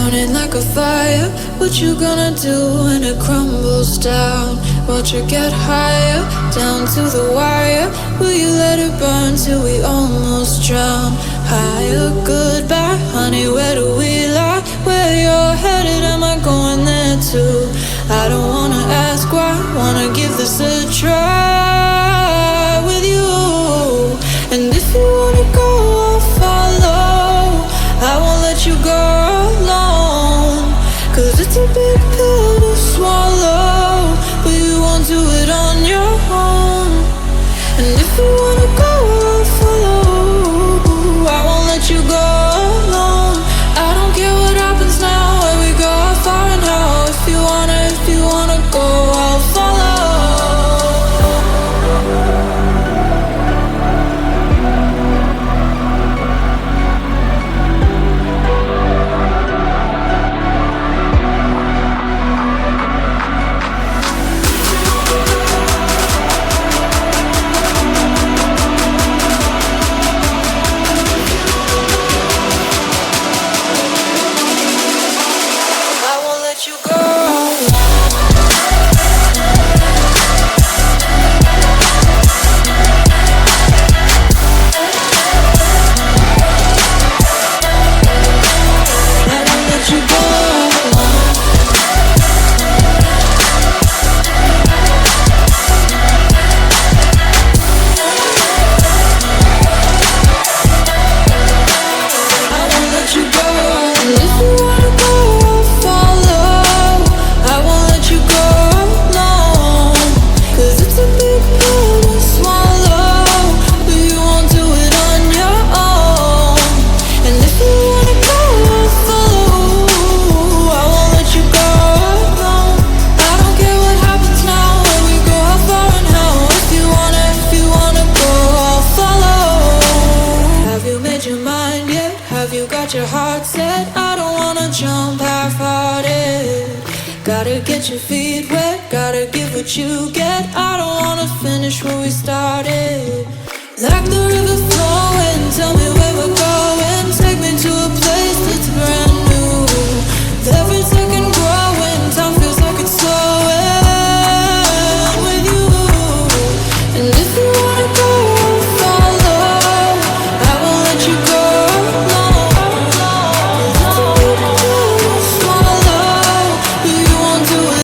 burning like a fire. What you gonna do when it crumbles down? Watch it get higher, down to the wire. Will you let it burn till we almost drown? Higher, goodbye, honey, where do we lie? Where you're headed, am I going there too? I don't wanna ask why, wanna give this a try with you. And if you wanna go, I'll follow. I won't let you go alone, 'cause it's a big pill to swallow, but you won't do it on your own. And if you wanna go, I'll follow. I won't let you go alone. I don't care what happens now, where we go, how far and how. If you wanna go, I'll follow. Your heart said, I don't wanna jump half-hearted. Gotta get your feet wet, gotta give what you get. I don't wanna finish where we started. Like the river flowing, tell me where we're going. Take me to a place that's brand new.